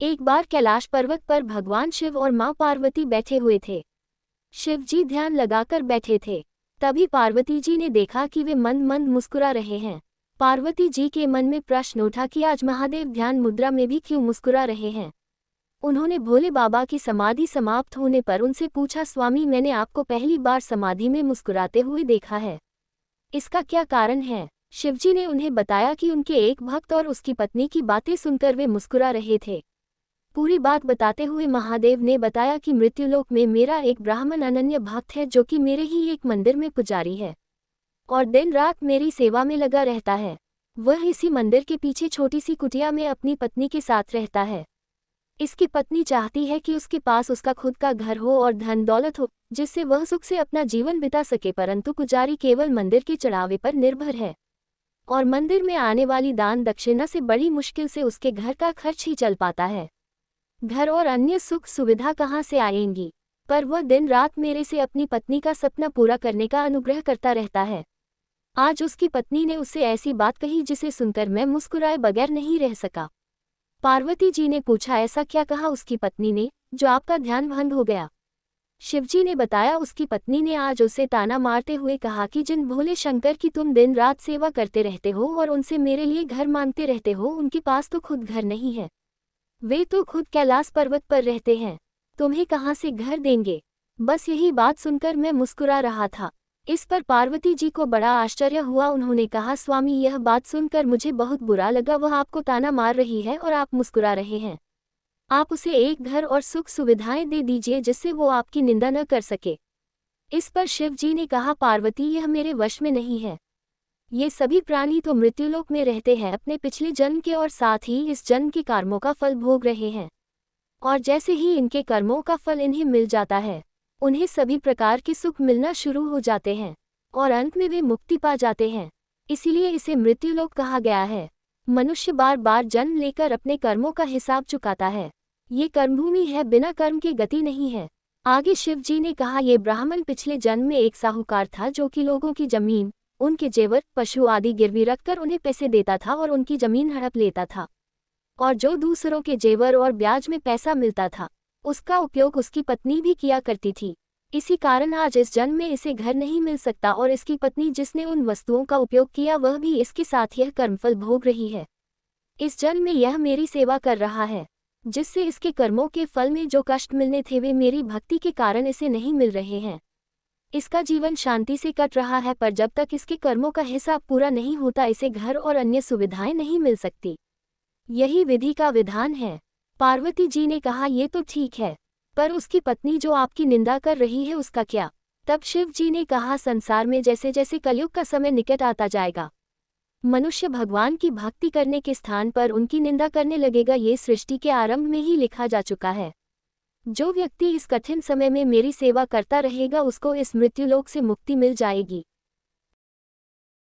एक बार कैलाश पर्वत पर भगवान शिव और मां पार्वती बैठे हुए थे। शिव जी ध्यान लगाकर बैठे थे। तभी पार्वती जी ने देखा कि वे मंद मंद मुस्कुरा रहे हैं। पार्वती जी के मन में प्रश्न उठा कि आज महादेव ध्यान मुद्रा में भी क्यों मुस्कुरा रहे हैं। उन्होंने भोले बाबा की समाधि समाप्त होने पर उनसे पूछा, स्वामी मैंने आपको पहली बार समाधि में मुस्कुराते हुए देखा है, इसका क्या कारण है। शिवजी ने उन्हें बताया कि उनके एक भक्त और उसकी पत्नी की बातें सुनकर वे मुस्कुरा रहे थे। पूरी बात बताते हुए महादेव ने बताया कि मृत्युलोक में मेरा एक ब्राह्मण अनन्य भक्त है जो कि मेरे ही एक मंदिर में पुजारी है और दिन रात मेरी सेवा में लगा रहता है। वह इसी मंदिर के पीछे छोटी सी कुटिया में अपनी पत्नी के साथ रहता है। इसकी पत्नी चाहती है कि उसके पास उसका खुद का घर हो और धन दौलत हो, जिससे वह सुख से अपना जीवन बिता सके, परंतु पुजारी केवल मंदिर के चढ़ावे पर निर्भर है और मंदिर में आने वाली दान दक्षिणा से बड़ी मुश्किल से उसके घर का खर्च ही चल पाता है। घर और अन्य सुख सुविधा कहाँ से आएंगी, पर वह दिन रात मेरे से अपनी पत्नी का सपना पूरा करने का अनुग्रह करता रहता है। आज उसकी पत्नी ने उससे ऐसी बात कही जिसे सुनकर मैं मुस्कुराए बगैर नहीं रह सका। पार्वती जी ने पूछा, ऐसा क्या कहा उसकी पत्नी ने जो आपका ध्यान भंग हो गया। शिवजी ने बताया, उसकी पत्नी ने आज उसे ताना मारते हुए कहा कि जिन भोले शंकर की तुम दिन रात सेवा करते रहते हो और उनसे मेरे लिए घर मांगते रहते हो, उनके पास तो खुद घर नहीं है। वे तो खुद कैलाश पर्वत पर रहते हैं, तुम्हें कहाँ से घर देंगे। बस यही बात सुनकर मैं मुस्कुरा रहा था। इस पर पार्वती जी को बड़ा आश्चर्य हुआ। उन्होंने कहा, स्वामी यह बात सुनकर मुझे बहुत बुरा लगा। वह आपको ताना मार रही है और आप मुस्कुरा रहे हैं। आप उसे एक घर और सुख सुविधाएं दे दीजिए जिससे वो आपकी निंदा न कर सके। इस पर शिव जी ने कहा, पार्वती यह मेरे वश में नहीं है। ये सभी प्राणी तो मृत्युलोक में रहते हैं अपने पिछले जन्म के और साथ ही इस जन्म के कर्मों का फल भोग रहे हैं, और जैसे ही इनके कर्मों का फल इन्हें मिल जाता है, उन्हें सभी प्रकार के सुख मिलना शुरू हो जाते हैं और अंत में वे मुक्ति पा जाते हैं। इसीलिए इसे मृत्युलोक कहा गया है। मनुष्य बार बार जन्म लेकर अपने कर्मों का हिसाब चुकाता है। ये कर्मभूमि है, बिना कर्म के गति नहीं है। आगे शिव जी ने कहा, ये ब्राह्मण पिछले जन्म में एक साहूकार था जो कि लोगों की जमीन, उनके जेवर, पशु आदि गिरवी रखकर उन्हें पैसे देता था और उनकी जमीन हड़प लेता था, और जो दूसरों के जेवर और ब्याज में पैसा मिलता था उसका उपयोग उसकी पत्नी भी किया करती थी। इसी कारण आज इस जन्म में इसे घर नहीं मिल सकता और इसकी पत्नी जिसने उन वस्तुओं का उपयोग किया वह भी इसके साथ यह कर्मफल भोग रही है। इस जन्म में यह मेरी सेवा कर रहा है, जिससे इसके कर्मों के फल में जो कष्ट मिलने थे वे मेरी भक्ति के कारण इसे नहीं मिल रहे हैं। इसका जीवन शांति से कट रहा है, पर जब तक इसके कर्मों का हिसाब पूरा नहीं होता इसे घर और अन्य सुविधाएं नहीं मिल सकती। यही विधि का विधान है। पार्वती जी ने कहा, ये तो ठीक है, पर उसकी पत्नी जो आपकी निंदा कर रही है उसका क्या। तब शिव जी ने कहा, संसार में जैसे जैसे कलयुग का समय निकट आता जाएगा, मनुष्य भगवान की भक्ति करने के स्थान पर उनकी निंदा करने लगेगा। ये सृष्टि के आरंभ में ही लिखा जा चुका है। जो व्यक्ति इस कठिन समय में मेरी सेवा करता रहेगा उसको इस मृत्युलोक से मुक्ति मिल जाएगी।